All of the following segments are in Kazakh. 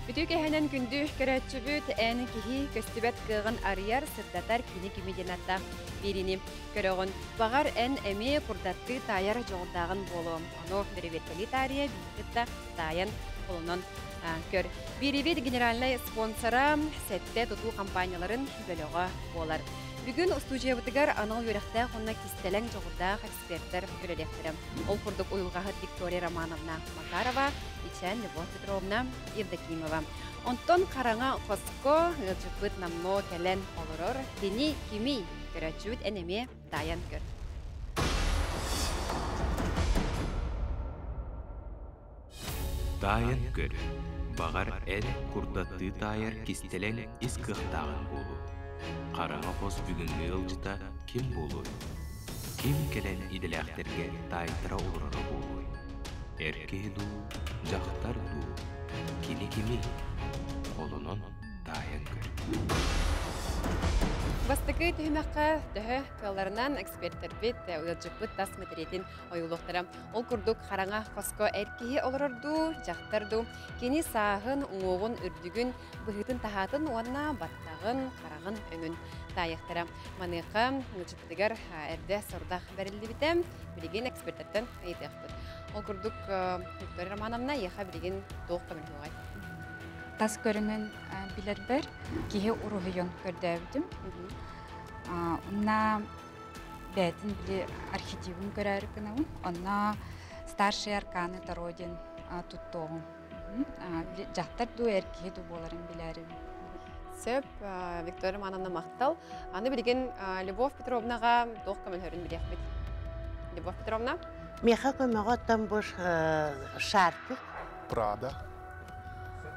Бүтүк эһэнен күндү көрөччүбүт эн киһи көстүбэт кыыгын арыяр сырдатар кини кимиденатта бирини көрөгөн багар эн эми курдатты таяр жолдагын болуом ону беребеттели тария бийгитта таян колунан көр бирибит генеральный спонсора сетте тутуу компанияларын бөлөгө болар. Бүгүн студиябытыгар анал юрахта хонна кистелен жогурдаах эксперттер көрелектер. Ол курдук уюлгаһы Виктория Романовна Макарова, Ичен Любовь Петровна Евдокимова. Онтон караңа фоско жыпыт намно келен олорор дени кими көрөчүбүт энеме даян көр. Даян көр. Багар эн курдатты таяр кистелен искыктагын болу. Караңа қос бүгінгі ылжыта ким болуй? Ким келен иделяқтерге тайтыра олырары болуй? Эркей ду, жақтар ду, кими, қолынан дайын көр. Бастыкы түймәккә төһө кылларынан эксперттер бит уйылжыппыт тас мәдәриятен оюлуктара. Ол курдук хараңа фоско эркеһи олорорду, жактарду. Кини саахын уңугун үрдүгүн, быһытын тахатын уанна баттагын, карагын өңүн таяктара. Маныка уйылжыппытыгар эрдә сордах берилди битем, билген эксперттерден әйтәхтер. Ол курдук Виктория Романовна яха билген тоқ камилгай. Тас көріңін білербер, кеге ұрығыйон көрдәвдім. Онна бәтін біле архитивын көрәрі күнауын. Онна старший арканы тароден тұттоғын. Жақтар ду әркеге ду боларын біләрі. Сөп Виктория Романовна мақтал. Аны білген Любовь Петровнаға тоқ камилгөрін білек бет. Любовь Петровна? Меха көмеға там бұш шарпы. Прада.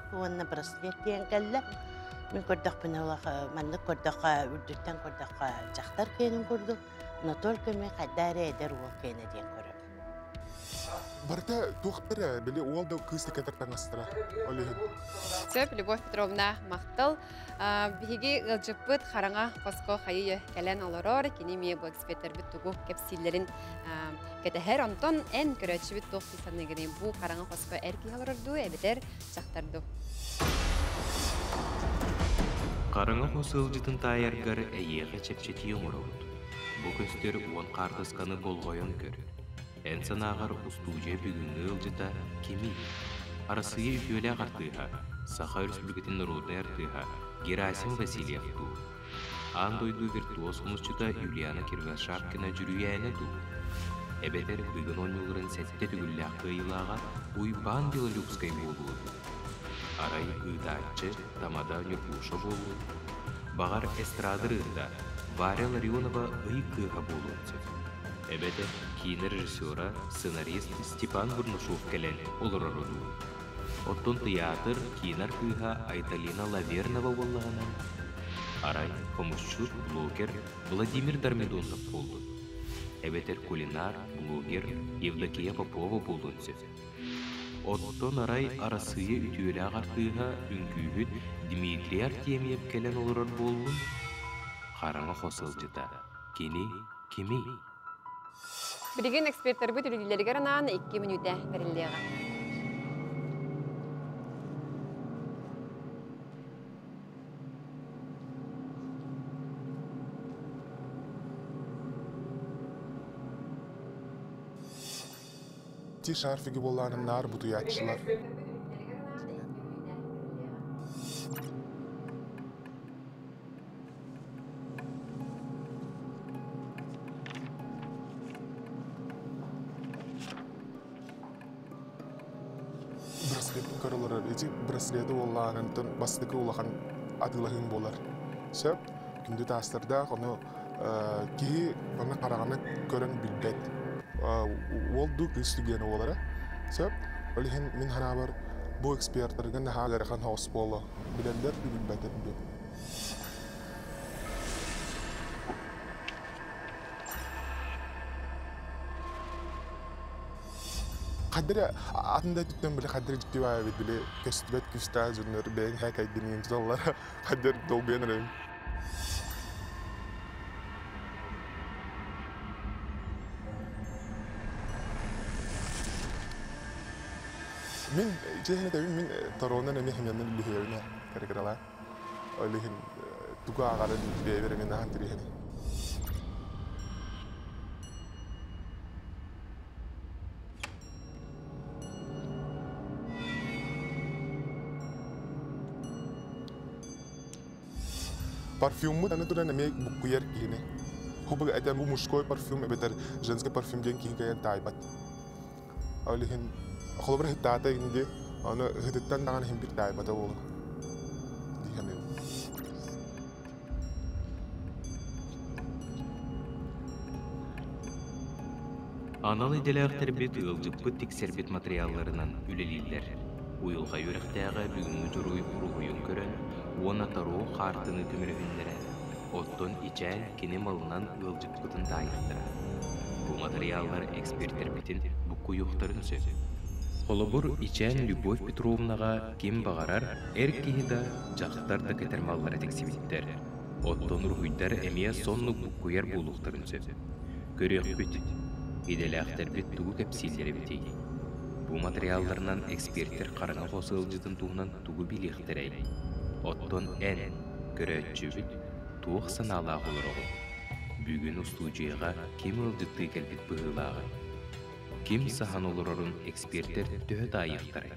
Уанна браслет деген кәлі. Мен көрдіқ піне олаға, мәнді көрдіқ үрдіктен көрдіқ жақтар кенін көрді. Но только мен қадары әдер ол кені ден көріп. Барда тоқтыры, білі олда күсті кәтіртен астыра. Сөп, Любовь Петровна мақтал. Биһиги ылжыппыт хараңа фоско хайы кәлән олорор, кини мие бұл эксперттер біт тугу кепсиллерин кәтәһәр онтон ән көрәтші біт тоқты санығыны бұл хараңа фоско әрки олорорду, әбетер жақтарду. Қарыңа қосыл жытын тайаргар әйеға чепчеті өмірауд. Бұл көстер уан қартысқаны болғойын көр. Ән санағар устужа бүгінгі ылжыта кеми. Арасыйы үтелі ағартыға, Саха Республикатын народный артыға, Герасим Васильев ду. Андойду виртуоз хунусчута Юлиана Киргашапкина жүрүйәне ду. Әбетер бүгін ойнулырын сәтте түгілі ақы илаға уйбан Белолюбскай болуы. Арай ұйдатчы тамада нюрпуша болуы. Бағар эстрадырында Варя Ларионова ұйқыға болуынсы. Әбетер кейін режиссера, сценарист Степан Бурнушов кәлен олырары ду. Оттон театр кинар кыха Айталина Лавернова боллағынан. Арай, помощут, блогер Владимир Дармидонов болду. Эбетер кулинар, блогер Евдокия Попова болдунсы. Оттон арай арасыйы ütüөлі ағартыға үңкүйіт Дмитрий Артемьев кәлен олырар болдун. Қараңа қосылжыта. Кені, кеми? Білген эксперттер бүт үлгілерігер анан 2 минута берілдеға. Ти шарфиги болларының нар бұты ятшылар. Браслеттің көрілері, еті браслеті олларының бастықы олаған адылығын болар. Сөп, күнді тастырда, оны кейі оны қарағаны көрін білбет. Ол ду күстігені олары. Сөп, олеген мен хана бар бұл эксперттерген хағарыған хаос болу. Білендер білбетен ду. Қадыры атында түттен білі қадыры жікті бай білі көстібет күсті жүнер бәйін хәк айдының жоллары қадыр дол бейінірім. Min cehine tabii min tarondan emi hemyanın lihiyerine karikiralar. Öyleyhin tuga ağarın devrenin nahan dirihini. Парфюмы аны туран эме букуяр кийини. Хубы это бу мужской парфюм, это женский парфюм ден кийин кайын тайбат. Öyleyhin холбар хиттата инде аны хиттан даган хим бир тайбата болу. Дигәне. Анал иделәктер бит ылжыппы тиксербит материалларынан үлелилер. Уйылға йөрәктәге бүгүнгү журуй уруйын көрөн, уона таруу картыны көмөрүннәре. Оттон ичән кини малынан ылжыппытын тайыктыра. Бу материаллар эксперттер битин буку юктарын сөз. Холобур ичән Любовь Петровнага ким багарар, эркиһида жактар да кетермаллар тексибиттер. Оттон руйдар эмия сонну букуяр булуктарын сөз. Көрөк бит. Иделәктер бит тугу кепсиллери битей. Бу материалларынан эксперттер караңа косылжытын тугунан тугу билихтерей. Оттон эн көрөтчүбүт туох саналаах олорого. Бүгүн устуужыйга ким ылжытты келбит быһылагы. Ким сахан олорорун эксперттер төһө дайыктары.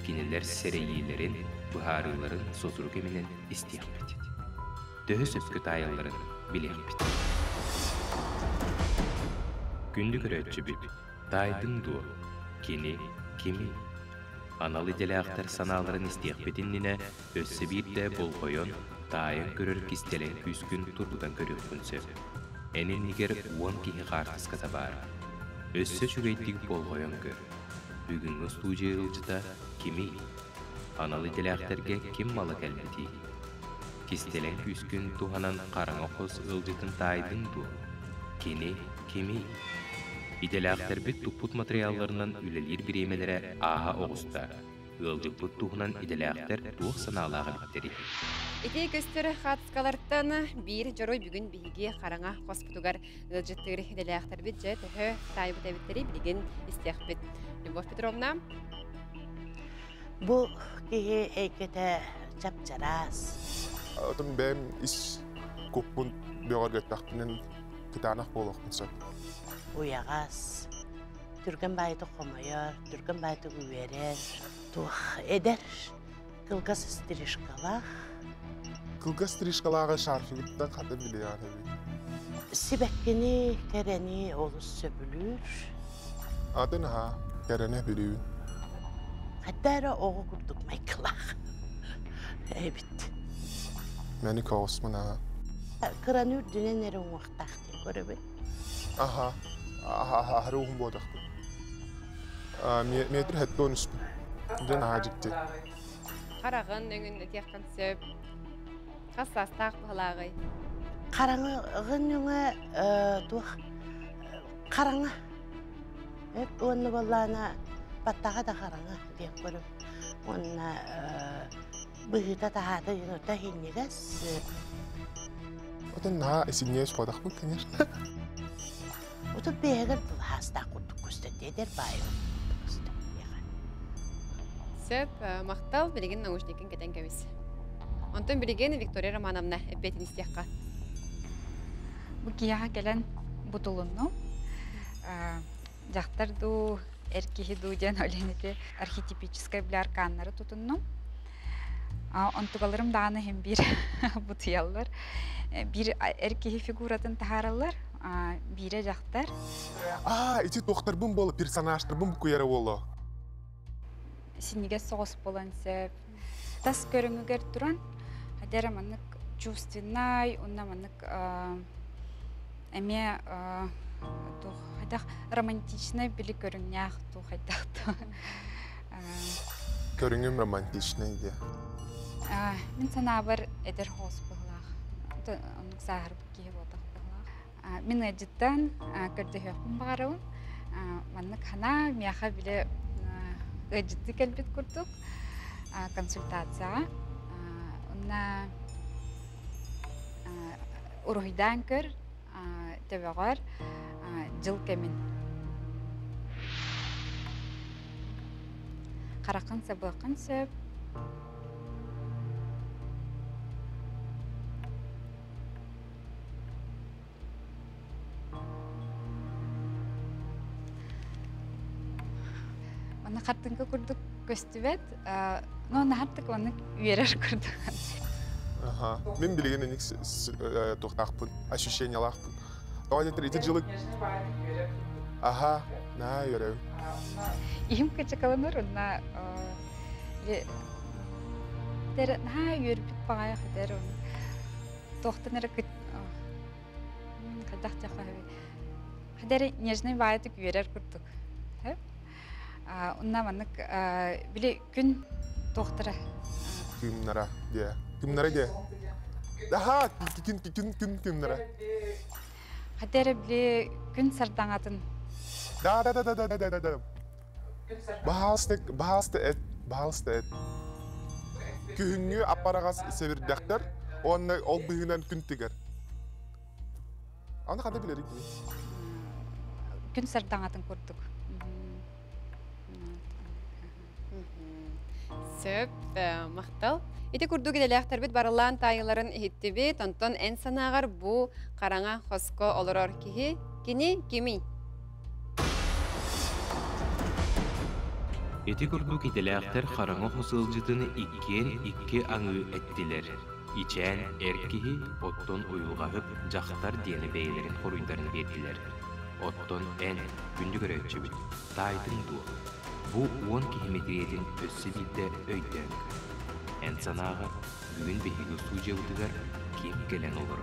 Кинилер серейилерин, быһарыларын созуру кеминен истиякпит. Төһө сөпкө тайылларын билехпит. Күндү көрөтчүбүт тайдын ду. Кини, кими. Анал иделяқтар саналарын истиякпетиннине өссі бирде болғойон тайын көрір кистелен күскін турбудан көрөккүнсө. Энин нигер уон кихи қартыската бар. Өссі жүгейттік болғойон көр. Бүгүнгү студия ылжыта кими. Анал иделяқтарге ким малы кәлбети. Кистелен күскін туханан қараңа қос ылжытын тайдын ду. Кини, кими. Иделяқтар бит туппут материалларынан үлелер биремелері аға оғыста. Ылжыппут туғынан иделяқтар туық саналаға биттері. Ити көстері қатыскаларттан бір жорой бүгін бігі қараңа қоспытугар ылжыттығыр иделяқтар бит жа түхі тайбыта биттері білген істеқ бит. Любовь Петровна? Бұл кейі әйкеті чап-чарас. Отын бәм ис көппін бөғар геттақтынан кітанақ болуқпын сәт. Uyağaz, Türk'ün baydı komayar, Türk'ün baydı güverer, tuğ eder, kılgaz istirişkalak. Kılgaz istirişkalağa şarfıgıttan katı bile yani. Sibekkini, kereni olus söbülür. Adın ha, kerene biliyor. Hatta oğu kurduk maykılak. Evet. Meni kaosman ha. Kıranır dünenlerin vaxtaktı, görebe. Aha. Haruhum bodaktı. Metr hetton üspü. Den hacıktı. Қарағын өңін өтеққан сөп. Қассастақ бұғылағы. Қараңығын өңі туқ қараңы. Оны боллана баттаға да қараңы деп көріп. Оны бұғыта тағады енота хеннегіз. Одан на есіңе сұқадақ бұл, конечно. Otur beğer bu hasta kutu eder bayım. Сөп, мақтал білеген наушникін кетен көмес. Онтон білеген Виктория Романовна әппетін істеққа. Бұл кияға келен бұтылынну. Жақтарду, әркехиду ден өленеті архетипическай білі арканлары тұтынну. Онтуғаларым дағаны хем бір бұтыялар. Bir erkeği figuratın taharallar, bire jaqtar. İçi toxtarbın bolu, personajtarbın bu kuyara bolu. Sinige soğus bolan sep. Tas görüngüger duran, hadera manık чувственный, onunla manık eme hadak romantiçnay bili görüngyak tu hadak. Görüngüm romantiçnay diye. Min sana haber eder hos onun sahar bukiye bodak. Min cidden körde höpüm bağırın. Manık hana miyaha bile ciddi kelbet kurduk. Konsultasiya. Onunla uruhidan kör tebeğer jıl kemin. қарақын сабықын сөп. Оны қартынғы күрдік көстібет, но нағырдық оны үйерер күрдік. Мен білген енек тоқтақпын, ощущениялақпын. Оған еті жылы... Аха, на үйерем. Им качакаланыр, онна... На үйербіт бағая қадер, тоқтын әрі күт... Қадақ жаққа қадер нежный байытық үйерер күрдік. Онна манық біле күн тоқтыра. Күмнара, де. Күмнара де. Аха, күмнара. Қадері біле күн сардаңатын. Да. Бағалысты әт. Күхіңі аппарағас сәбірдәқтер, оны ол бұғынан күн тегер. Аны қандай білерік не? Күн сардаңатын көрдік. Сөп, мақтал. Ити күрдік еделіқтер бет барылан тайыларын хиттіби, тонтон ән санағар бұ қараңа қоско олырор кихи, кини, кими. Ити күрдік еделіқтер қараңа қосылжытыны икки аңы әттілер. Ичән әркихи оттон ұйылғағып жақтар дені бәйлерін қоруйдарын берділер. Оттон ән күнді көрәтші бүт, тайдың дуы. Бу 10 километрден өссі бейді өйден. Ән санаға бүгін бейгі сужа өтігер кем келен олыр.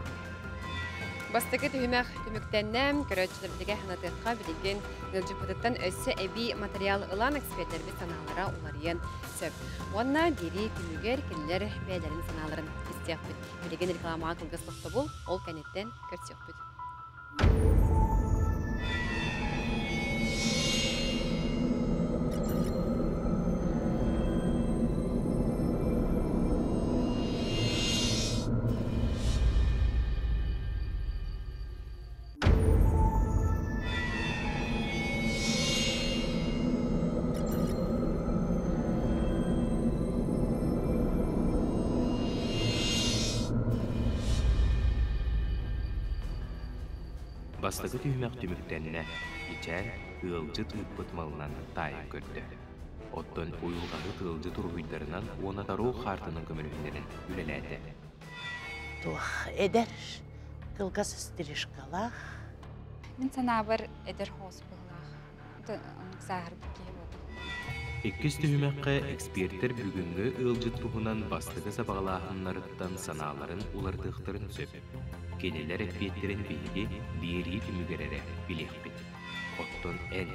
Бастықы түймәқ түміктеннәм көрәтшілердегі ханатыққа білеген ғылжыпыдықтан өссі әбі материал ұлан эксперттербі саналара оларыен сөп. Онна бері түмігер келілер бәйлерін саналарын істеқ бүт. Білеген рекламаға қылғыслықты бұл, ол кәнеттен көрсек бүт. Бастығы түймәк түміктеніне ичән ылжыт ұйппыт малынан тайын көрді. Оттон ұйылғағы ылжыт ұрғыйдарынан оны тару қартының көміргендерін үлеләді. Тух, эдер, кылгас стрижкалах. Мен санабыр эдер хоз бұғылақ. Оның сағыр бүкке болды. Эккіз түймәкке эксперттер бүгінгі ылжыт тұғынан бастығы сабағалағынларыттан саналарын улардықтырын сөп. Kendiler ekbiyetlerin bilgi, biyeri tümügerere bilekbit. Ottun en,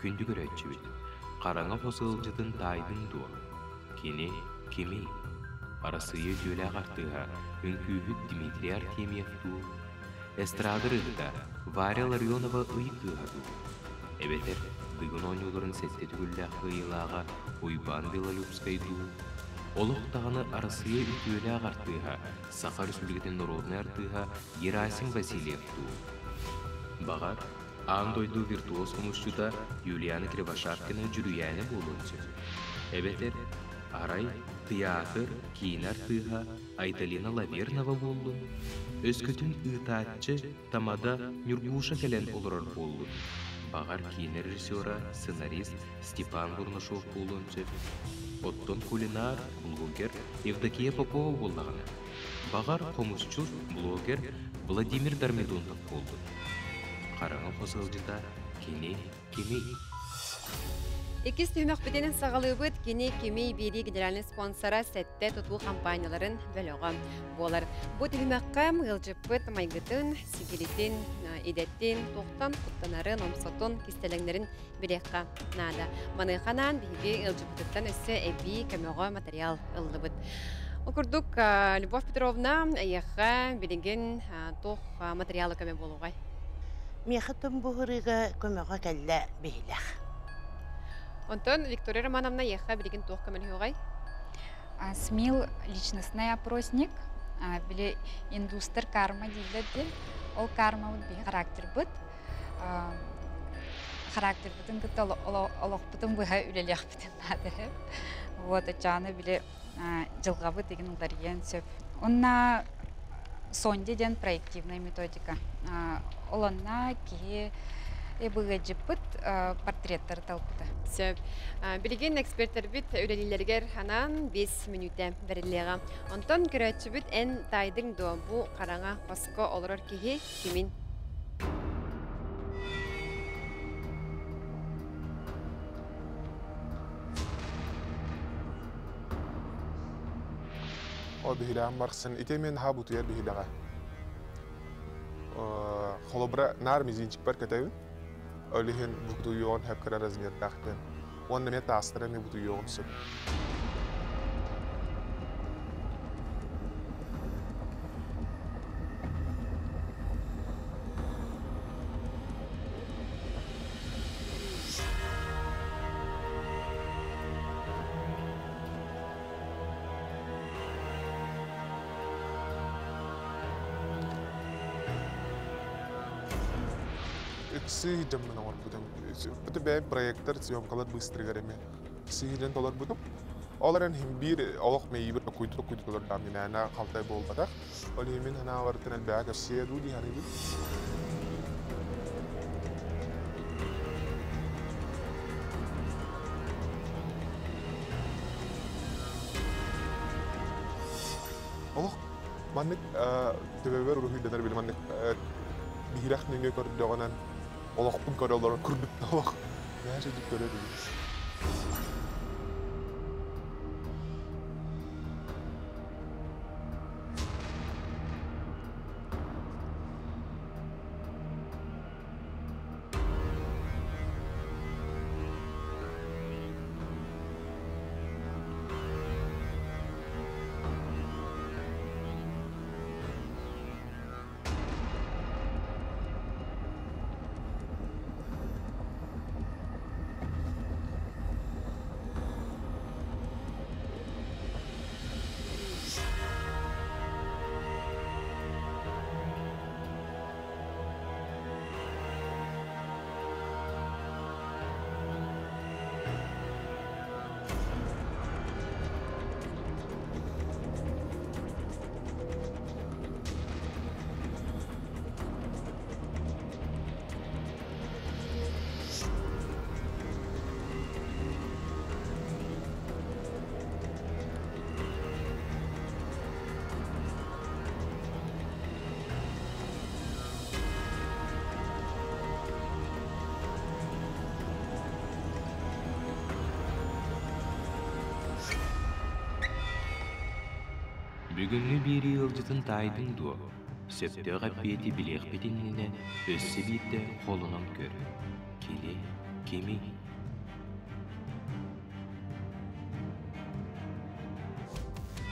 kündü görətçübit. Qarana fosılcıdın taydın duwa. Kini, kimi? Arasıyı jöle qartığa, ünkühüt Dmitri Artemyev du. Estradırıqda, Varya Larionova ıyıqığa du. Ebeter, bugün oynuların sette tügüllәq ıyılağa, Uyban Belalupskay du. Олықтағаны арасыя үтіөлі ағартыға, Сахар Сүлгетін Народны артыға Ерасим Васильев туу. Бағар, аңдойду виртуоз құмышчуда Юлиана Кривошапкина жүрüyәні болуынчы. Эбетер, арай, театр, кейін артыға Айталина Лавернова болу. Өскөтін ұйтатчы тамада Нюргуша келен олырар болу. Бағар кейін режиссера, сценарист Степан Бурнашов болуынчы. Оттон кулинар, блогер Евдокия Попова болдағаны. Бағар қомысчур, блогер Владимир Дармедонтов болды. Қараңы қосылжыда кені. Экис түймәк бітенін сағалыбыт кені бері генеральный спонсора сәтті тұтыл компанияларын бөліған болар. Бұ түймәкқа ғылжыппыт майгытын, сигилитин, идеттин, тоқтан, құттанарын, омсотын, кистелеңдерін білекқа нада. Манықанан бейбе ғылжыппыттан өссі әбі көмеға материал ұлыбыт. Оқырдық Любовь Петровна аяққа білеген тоқ материалы көме болуғай. Мехатым бұғырыға көмеға кәлі бейләқ. Онтон Виктория Романовна ехала билеген тоқ көмелі оғай? СМИЛ личностный опросник, биле индустр карма дейді. Ол карма бі характер бұд. характер бутын кытта олох бутын быха үлелек бутын надыр. Вот ачаны биле жылгабы деген уларыен сөп. Онна сонде ден проективная методика. Олонна ки быгыжыпыт портреттер талпыта. Сөп. Билген эксперттер бит үлелилергер ханан 5 минутта берилега. Онтон көрөчү бит эн тайдың до бу караңа паско олорор кихи кимин. O bihilagan barqsın. Ite men ha butu yer bihilaga. Холобра нар мизинчик бар кетебин. Ölühen butu yoğun hep karar razmiyet dağıtın. Onda ne tastıra ne butu yoğun sık. Сидим на нор будем. Это бе проектор съемкалар быстро гареме. Сидим толар будем. Оларын хим бир олох мейбир куйду толар дамина ана халтай болбадак. Олы мен ана вартын бага седу ди хариби. Олох манник төбөбөр рухи дедер бил манник бирах неңге көрдөгөнөн Олақпын көрелері күрдікті олақ. Мен жедік көреді. Бүгүнгү бири ылжытын тайдың дуо. Сөптөға бети билек бетиніне өссі битте қолынан көр. Келе, кеми.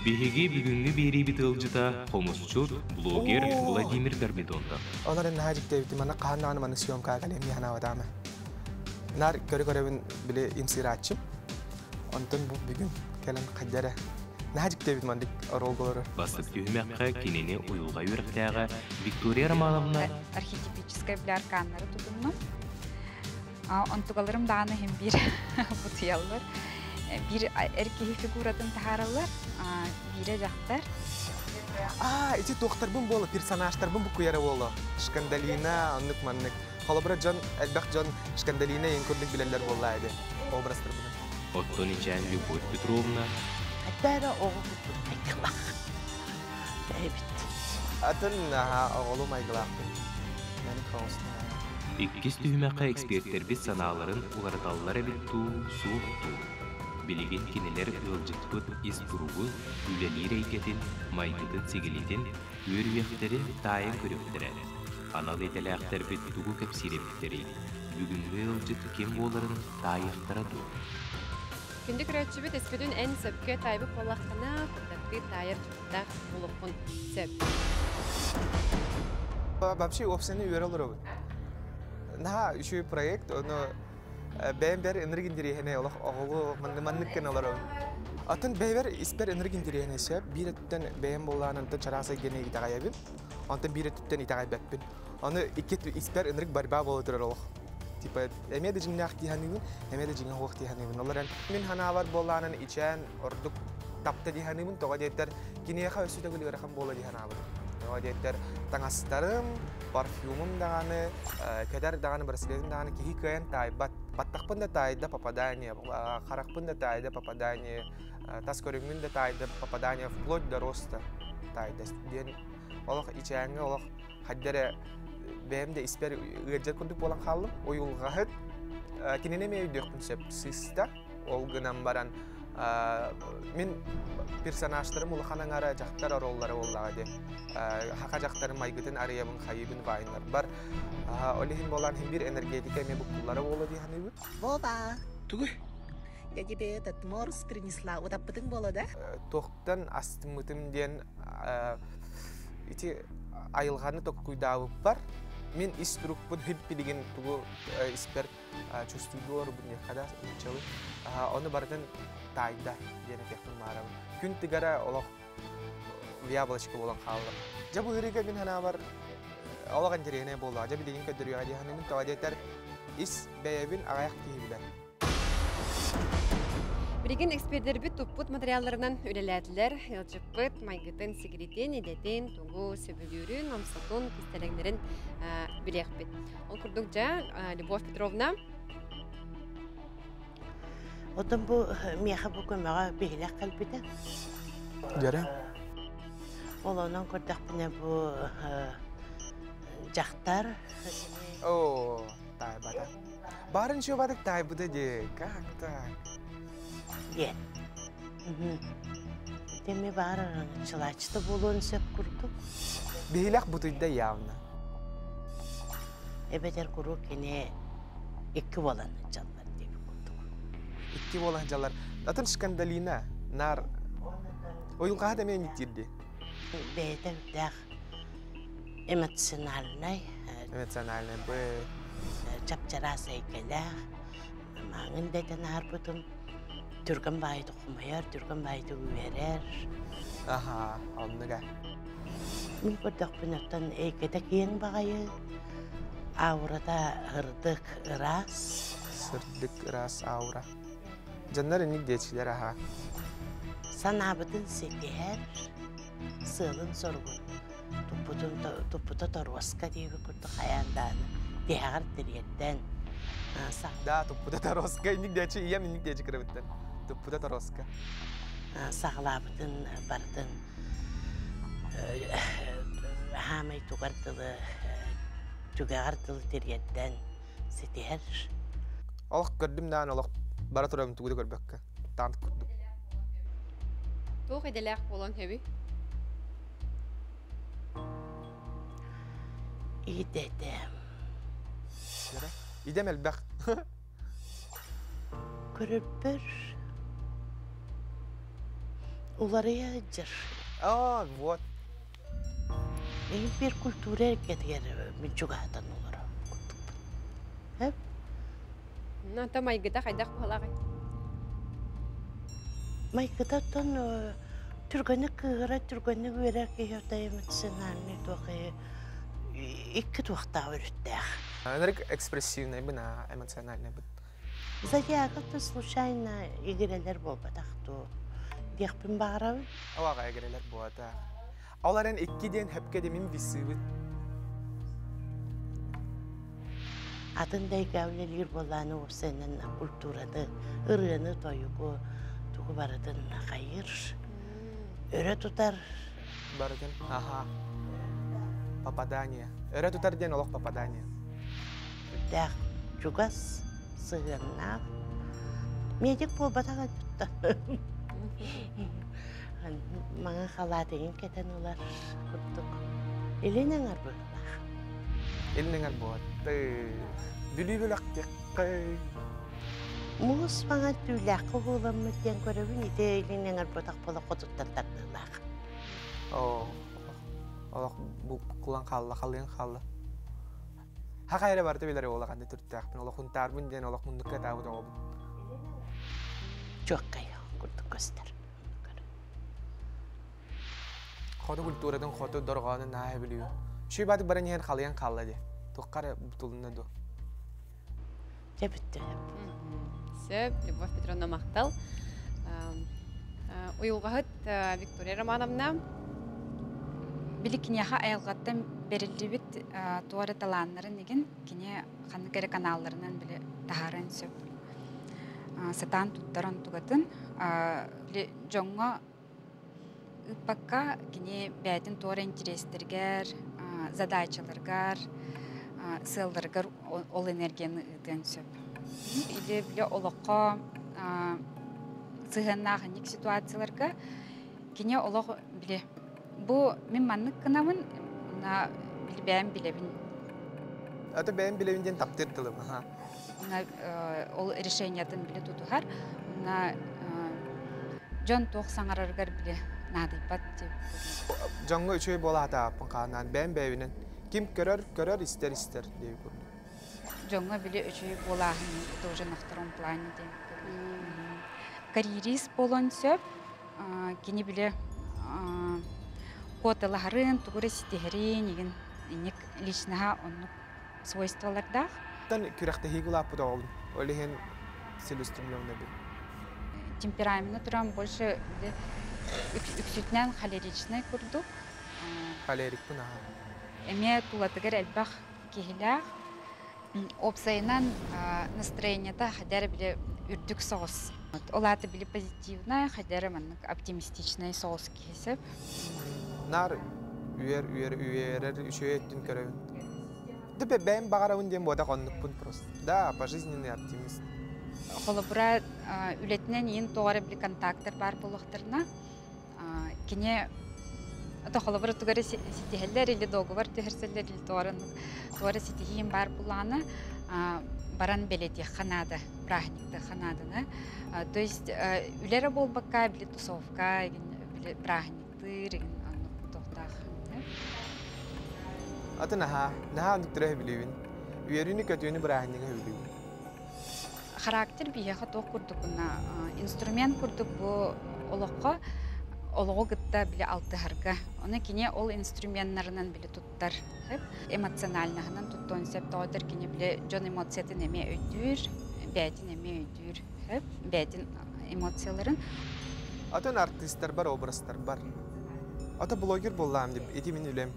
Беги бүгүнгү бири бит ылжыта комусчур, блогер Владимир Гарбедонда. Оларын хажик девити мана қаннаны мана съемка галеми хана вадамы. Нар көрө-көрөбүн биле имсиратчым. Онтон бу бүгүн келен каддара. Нахажик Дэвид мандик ролголары. Бастып түймәккә кинене уюлга юрактагы Виктория Романовна архетипическая блярканнары тудунну. Онтугаларым даны hem bir бутыяллар. Bir erkeği figuratın taharallar, bire жактар. Эти доктор-бун болу, персонаждар-бун бу куяра болу. Шкандалина, аннык маннык. Халабыра жан, элбак жан Шкандалина ең көрдік билелер болу айды. Образдар бұны. Оттон ичен Любовь Петровна Hatta oğlu Michael. Evet. Атын оғылу Майглақтың. Мәні қауысына. Иккис түймәккә эксперттер бит санааларын уларталлары бит туу, суuqtu. Билеген кинелер ылжытпыт ис туругу, үлелер эйкетин, майтытын сигилитин, өрүектерин тайын көрөктөрө. Анал этелектер бит тугу кепсиреттери. Бүгүнгү ылжыт кем боларын тайыктара ду. Күндік рөтшібіт эспедін ән сөпке тайбы қолаққына күрдікті тайыр тұтта болуқын сөп. Вообще офисini üye olur. Nah, şu proyekt onu ben bir enerji dirihene Allah oğlu manlıkken olur. Atın ben isper enerji dirihene söp bir etten ben bolanın da çarası gene itagayabın. Antın bir etten itagayabın. Onu iki isper enerji barba boludur Allah. типа эмеде жиннах диханыбын, эмеде жинга хох диханыбын. Олар мен ханавар болланын ичен ордук тапта диханыбын, тога деттер кинеха өсүдө гөлөрхан боло диханабын. Тога деттер таңастарым, парфюмум даганы, кедар даганы браслетим даганы кихи кыян тайбат. Баттакпын да тайда попадание, харакпын да тайда попадание, тас көрүмүн да тайда попадание вплоть до роста тайда. Ден олох иченге олох хаддере бэмде испер ыжар курдук болан халым, оюлгахыт кинене мейдөкпүн сеп сыста ол гынан баран мен персонаждарым улаханан ара жактар роллары боллага де. Хака жактарым айгытын ариябын хайыбын вайнар бар. Олихин болан хим бир энергетика ме букуллары боло диханыбы. Боба. Тугу. Я тебе этот морс принесла. Вот аппытың боло да? Тоқтан астымытым ден ити айылғаны ток куйдабы бар. Мен иструкпун хиппи деген тугу испер чувствуйдор буне када чалы. Оны бардын тайда дене тектин марабы. Күн тигара олох яблочко болан халлы. Жабы ыриге мен хана бар олаган жерене болду. Жабы деген көдөрүгө диханын тавадеттер ис бэйбин агаяк тийбилер. Билген эксперттербит туппут материалларынан үлеләдилер, ылжыппыт, майгытын, секретен, едетен, тугу, сөбүлүрүн, омсотун, кистелеңдерин билekпит. Ол курдук жа, Любовь Петровна. Отын бу меха бу көмөга бейлек калбиде. Жара. Ол онан көрдөх бине бу жактар. О, тайбада. Барын шо бадык тайбыда де, как так? Нет. Деме бары чылачты болуын сөп курдук. Бейлек бутуйда явно. Эбетер куру кене 2 боланы жаллар деп курдук. 2 болан жаллар. Атын скандалина нар оюлга да мен итирди. Бейте дах эмоциональный бе чапчарас эйкелер. Маңын детен арбутум. Түргөн байды кумаяр, түргөн байды үверер. Аха, оннуга. Мен көрдөх пүнөттөн эйкете кийин багайы. Аурада ырдык ырас. Сырдык рас аура. Жаннар эник дечилер аха. Санабытын сетер. Сылын соргун. Туппута торваска дейбі көрдік аянданы. Дегар тиреттен. Да, туппута торваска эник дечи, иям эник дечи кіребіттен. Туппута торваска. Сағлабытын бардын. Хамай тугардылы. Түгағардылы тиреттен. Сетер. Олық көрдім дан, олық бара тұрабын тугуды көрбекке. Тант көрдім. Тух еделек болон хөбі. İdedem. İdem elbək. Körüpür. Uları yağcır. Aa, вот. Bir kültürel hareketler mücugatan olur. Hep. Nanta maygıda kaydak balagay. Maykıdatan Türkanı kıra, Türkanı verer ki yatayım etsinanlı toqı. İki tuqta öğrettik. Энерг экспрессивный бын, эмоциональный бын. Zayağı случайно игрелер болбатақты. Декпін бағырабы? Ауаға эгерелер боата. Оларын 2-ден хөпке демин висыбыт. Adınday gavlelir bolаны осенен культурады, ырыны тойугу тугу барыдын хайыр. Өрө тутар. Барыдын, аха. Попадание. Өрө тутар ден олық попадание. Дәқ жугас, сығыннақ. Медик болбатаға тұтта. Маңа қала деген кетен олар күттік. Еленен арбығылақ. Елінен арбығатты. Бүлі-бүлі ақтеққай. Мұғыз маңа түләқі боламы ден көрібін, еде еленен арбығатақ бола қотыттардардылақ. Олақ бұл құлан қалла, қаллен қалла. Haqa yere barda bilere olaqanda türttäqpin, olaq huntarmın den olaq mundukka taabut oğubun. Çok kaya, kurduk göster. Xodu kulturadan xodu dorğanı nahe biliyor. Şu badı baran yer xalayan xalla de. Toqqara butulunda do. Тебітті. Сөп, Любовь Петровна мақтал. Уйылғағыт Виктория Романовна. Били кинеха айылғаттан берілдебіт туары таланларын еген кине қаны кәрі каналларынан біле тахаран сөп. Сатан туттаран тугатын. Били жоңға ыппакка кине бәйтін туары интерестергер, задачаларгар, сылдаргар ол энергияны ыдын сөп. Или биле олоққа сыгыннағынник ситуацияларға кине олоқ биле. Бу мен маннык кынамын, на бәйім билебін. Аты бәйім билебінден таптырдылым. Ол решениятын биле тутухар. Жон тоқ саңараргар биле надыйпат деп. Жоңғы үшөй бола ата апын қанан бәйім бәйінен. Ким көрөр, істер деп көрді. Жоңғы биле үшөй болағын тоже на втором плане деп. Карьерист болон сөп, кені біле котыларын, тугуры сетехерин, еген личнаға онық свойстволардақ. Тан күрәқті хейгіл апыда олын, олеген селюстремленне бір. Темпераментно тұрам больше үксүтнен холеричный күрдік. Холерик бұна. Эме тулатығыр әлбақ кехіләқ. Опсайынан настроенията хадер біле үрдік соғыс. Олаты біле позитивна, хадер оптимистичный соғыс кесіп. Нар үйерер үшөй еттін көрөйін. Діпе бәйім бағарауын дем бода қоннықпын просто. Да, пожизненный оптимист. Холобыра үлетінен ең тоғары біле контактар бар болуқтарына. Кене холобыра тугары сетихеллер или договор төхірселер или тоғары сетихейін бар боланы баран белети ханада, прахникты ханадына. То есть үлері болбаққа біле тусовка, біле прахникты, Аты наха андықтыры білуін. Үйеріні көтуіні бірағынығы білуін. Характер бейеға тоқ күрдігіна. Инструмент күрдік бұл олыққа, олығы ғытта біле алтығырға. Оны кене ол инструментларынан біле тұттар. Эмоциональнағынан тұттуын сәп тоғыдар кене біле жон эмоциятын әме өйдір, бәйтін әме өйдір. Бәйтін эмоцияларын. Атын артистер бар, образдар бар. Аты блогер болам деп, еті мен үлем.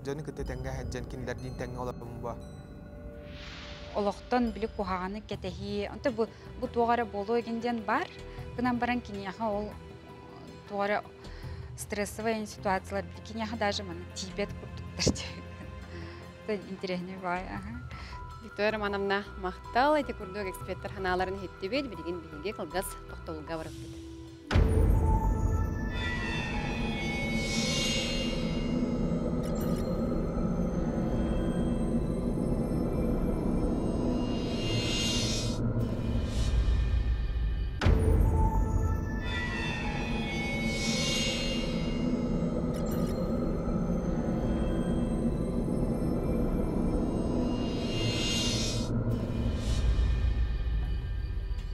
Жоны күтті тәңгі әджен кендерден тәңгі олабым ба. Олықтан білі қоғаны кетехи. Онты бұл тоғары болу егенден бар. Күнан баран кенеға ол тоғары стрессовый ситуациялар білі кенеға даже маны тибет күрдіктер деп. Это интересный бай. Виктория Романовна мақтал, әте күрдік эксперттер ханаларын хетті бел, білген білге қылғыз тоқталуға барып беді.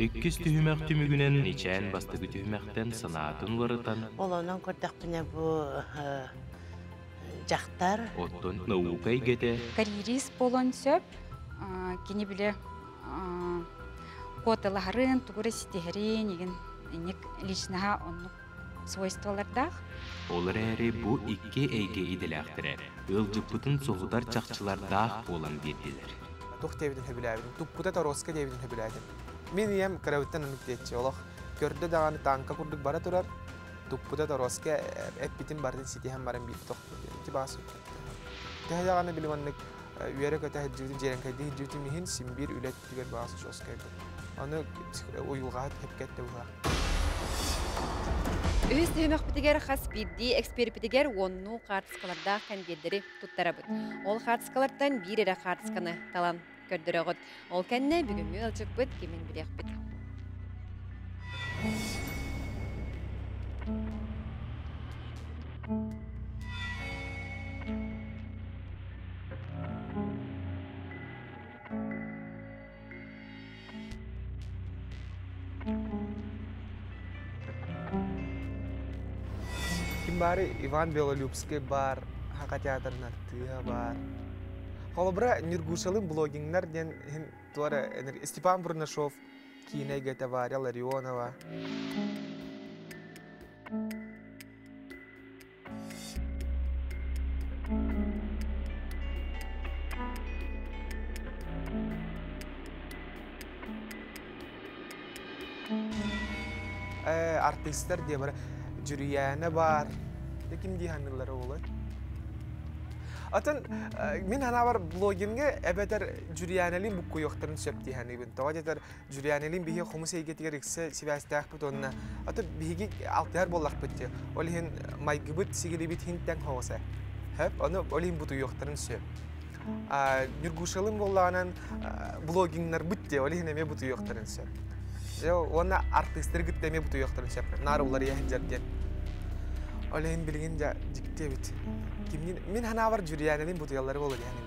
Иккис түхімәк түмігінен ичән бастығы түхімәктен сынатын ларытан. Олонан көрдік бұны бұл жақтар. Оттон науқай кете. Карьерист болон сөп, кені біле котыларын, тугуры сетехерин, еген личнаға онық свойстволардақ. Олар әрі бұ икке әйге иделәқтірі. Үлжіппітін соғыдар чақчылардақ болан берділер. Туқ тәбідің хөбіләбін, тұппыта тароска дәбідің хөбіләбін. Мен ем кірәуіттен ұмык детші. Олық көрді дағаны танка күрдік бара тұрар. Тұппыта тароска әппітін бардың сетейін барын бейді тоқты. Тибасы. Тәхі дағаны біліманлық үйері көті әджудің жеренкайды әджудің мейін симбир үлет түгер бағасы жоскайды. Оны ойылғағыт хепкетті ұға. Үз түхімәк бітігер қас бидді эксперипетігер онну қартысқаларда кәнгедері тұттара бұд. Ол қартысқалардан бір әрі қартысқаны талан көрдір оғыд. Ол кәнне бүгімі өлчік бұд, кемен білек бұд. Ким бары Иван Белолюбский бар, Хака театрын артыға бар. Холобра ниргушалым блогингнар ден туара Степан Бурнашов, Кина Гетаваря, Ларионова. Артистler diye bara jüriyene var. Kim diye hanırları olur. Atan min hana var blogimge ebeter jüriyanelin bu koyuqtırın söp diye hani ben. Tavajeter jüriyanelin bihi xumus eygetiger ikse sivastaq bu tonna. Ata bihi altyar bollaq bitti. Olhin maygıbıt sigilibit hintten hosa. Hep onu olhin bu koyuqtırın söp. Nürguşalım bollanan blogingler bitti. Olhin eme bu koyuqtırın söp. Ona artistler gitmeye bu tuyuqtırın söp. Nar uları yahincergen. Olhin bilgince dikte bit. Min hana var jüriyanelin bu tuyalları olur yani.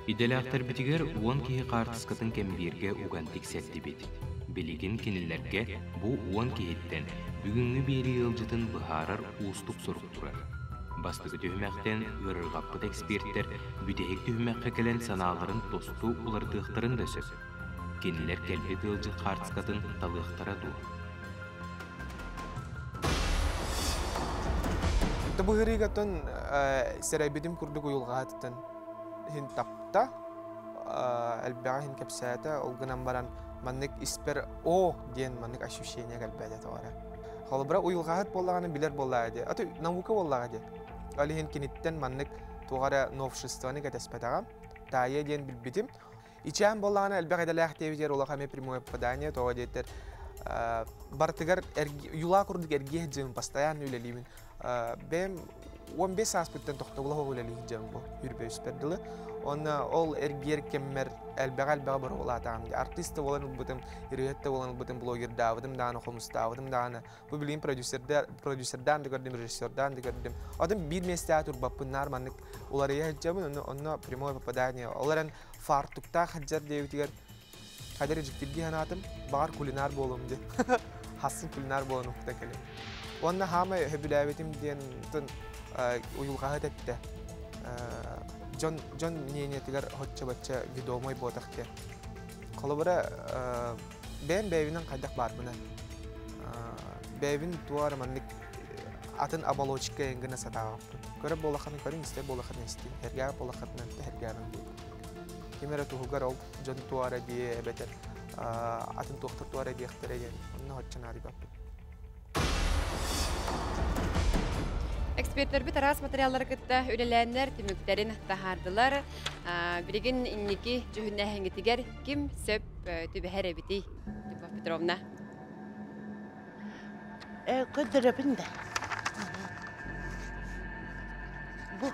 İdelahtır bitiger 10 kihi qartıskatın kembirge ugantik setti bit. Biligin kinillerge bu 10 kihitten bugünkü beri yılcıtın bıharar uustuk sorup durar. Bastıgı tühmekten ırırgappıt ekspertler büdehik tühmekke gelen sanaların dostu ulardığıqtарын da söp. Kiniller kelbet yılcıt qartıskatın talığıqtara dur. Bu hırıgatın seraybedim kurduk uyulğatıtın hin tapta elbağa hin kapsayata olgınan baran mannik isper o diyen mannik aşuşiyene galbede tavara. Halbara uyulğahat bollağını bilir bollağıdı. Atı navuka bollağıdı. Ali hin kinitten mannik tuğara novşistığını gatespetağam. Taya diyen bilbidim. İçen bollağını elbağa edalağ tevizer olağame primoya padanya tuğa deter. Bartıgar yulağa kurduk ergiye cim pastayan ülelimin. Ben 15 aspekten toxtagula hogulali jambo hürbe üsperdili. Ona ol ergiyer kemmer elbağa bar olataam. Artist olan butum, iriyette olan butum blogger davadım dana xomus davadım dana. Bu bilin prodüserden de gördüm, rejissörden de gördüm. Adam bir mesleğatur bapınlar manık ularıya hecabın ona primo papadanya. Olaran fartukta haccar devitiger kader ejiktirgi hanatım bar kulinar bolumdu. Hassın kulinar bolum noktakali. Ona hama hebilavetim diyen tun uyulğahat etti. John niyetiler hoşça batça videomoy botaktı. Kolabara ben bevinin kaydak var buna. Bevin tuar mannik atın abaloçika yengine satağım. Göre bolakhanı görün iste bolakhanı iste. Hergâ bolakhanı hergâ'nın bu. Kimere tuhugar ol John tuara diye beter. Atın tuhtar tuara diye xtere onu hoşça nari baktı. Ekspertler bir taras materyalları kıtta ölelenler tümüklerin tahardılar. Bilgin inniki cühünne hengetiger kim söp tübehere biti Tüba Petrovna. Ködürübün de. Bu.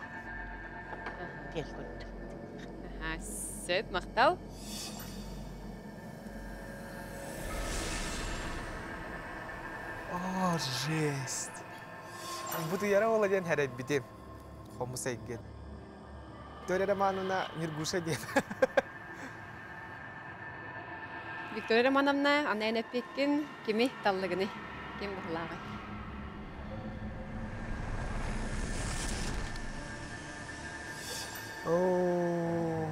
Gel ködür. Söp maqtav. Oh, жесть. Butu yara olacaksın her bitim. Kamu sevgin. Victoria Romanovna Mirgusha diye. Victoria Romanovna anayana pekin kimi tallığını kim buhlağı. Oh.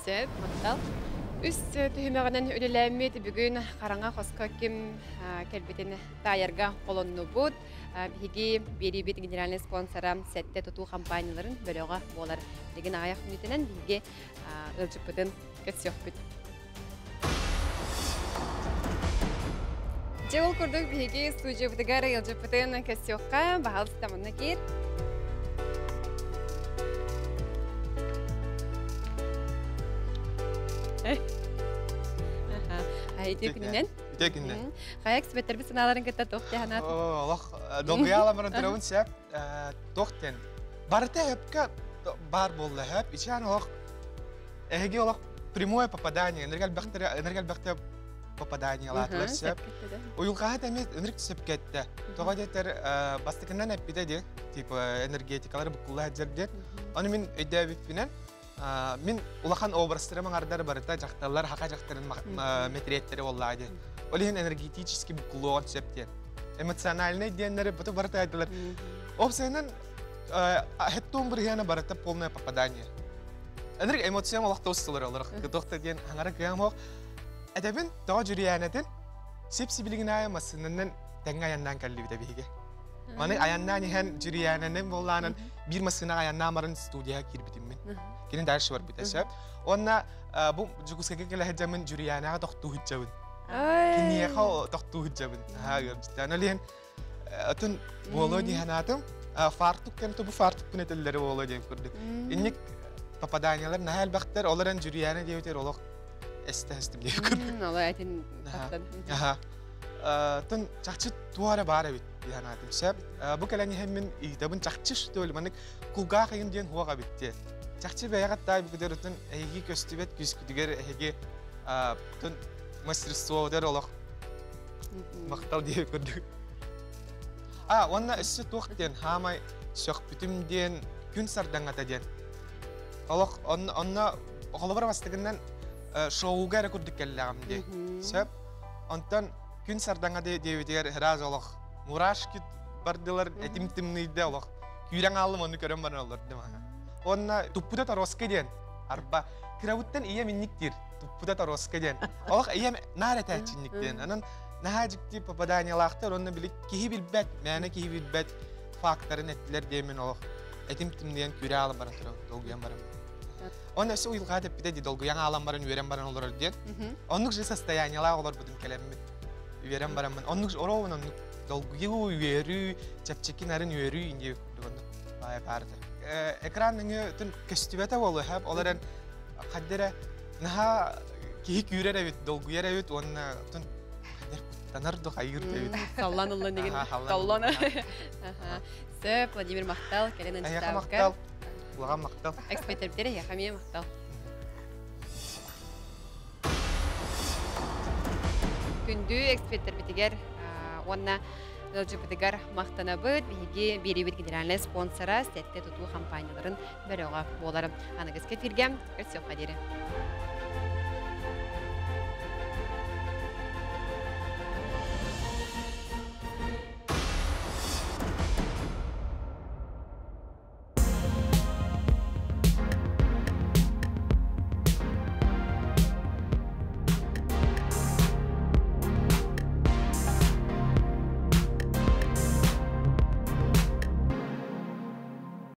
Söp maqtav. Üst tühümöğünün ülülemiyeti bugün qaranga qoska kim kelbetin tayarga qolonnu bud. Higi beribit generalny sponsora sette tutu kampanyaların bölöga bolar. Degen ayaq ünitenen higi ılçıpıdın kötsökbüt. Jewel kurduk higi stujyabıdıgar ılçıpıdın kötsökka bahal stamanna kir. Haydi gününden. Tekinne. Kayak sebeter bir sınavların kita tohti hanat. Oh, Allah. Dongya lamaran terawun siap. Tohten. Barte hepka bar bolla hep. İçen Allah. Ehgi Allah primoya papadanya. Energal bakteri papadanya latlar siap. Uyulqahat emet energi sepkette. Toğadeter bastıkından hep bir de tip energetikaları bu kullah cerdet. Onu min edebit binen. Min ulaqan obrazlarıma qardar barıta jaqtallar haqa jaqtarın metriyetleri vallahi. Olihin energetически bukulluğun septen. эмоциональный диеннери буту барыта айтылар. Опсенен хеттон бір хияна барыта полное попадание. Энерг эмоциям олақ тоостылар олар. Доқты диен хаңара кыям хоқ. Әдәбін тоға жүріянетін сепси білігін аямасынынан тәңі аяннан кәлі біде бейге. Маны аяннан ехен жүріянының болланын bir masına ayannamarın stüdyoya girbidimmin. Kinin dersi var bir de sebep. Onna bu juguskeke kele hecamın jüriyana tohtu hicabın. Kiniye kau tohtu hicabın. Ha gerçekten öyle. Atın bolo di hanatım. Fartuk kan tu bu fartuk punetelleri bolo diye kurduk. İnnik papadanyalar nahal bakter olaran jüriyana diye biter olak estestim diye kurduk. Allah etin tatlı. Aha. Tun çakçı tuara bara bit dihanatım sebep. Bu kalani hemen itabın çakçış değil manik kuga kayın diyen huwa bitti. Çakçı beyagat da bu kadar tun egi köstübet küsküdüger egi tun мастерство der olak maktal diye kurduk. Onna isse tuqten hamay şok bütün diyen gün sardan ata diyen. Olak onna oğlu bastığından şovuga kurduk kellam diye. Sebep ondan gün sardan diye diğer heraz olak muraşkit bardılar etimtimniydi olak. Küren alım onu körem bana olur değil mi? Onna tuppuda taroske diyen. Arba kiravuttan iya minniktir. Tuppuda taroske diyen. Olak iya naret etçinlik diyen. Anan nahacıkti papadanyalıqtar onu bilik kihi bilbet. Mene kihi bilbet faktörün ettiler diyemin olak. Etimtimniyen küre alım bana tura. Dolguyan bana. Onna ise uyulgat hep de dolguyan alım bana üyeren bana olur diyen. Onluk же состояниялар olur budum kelemmi. Üyeren bana. Onluk orovun onluk dolguyu üyeri, çepçekinlerin üyeri indiye kurduk. Vay pardı. Ekranını tüm köstübete bolu hep olaran kaddere naha kihi kürer evet dolguyer evet onna tüm kadder tanardı hayır evet. Sallan Allah negin. Sallan. Söp Vladimir Maktal kelenen Ayaka stavka. maktal. Ulağa maktal. Экспертер битере я хами Maktal. Күндү экспертер битигер онна ЛЖБТгар мактанабыт биги берибит генеральный спонсора стетте тутуу компанияларын бирөөгө болар. Анагыз кефиргем, көрсөк кадири.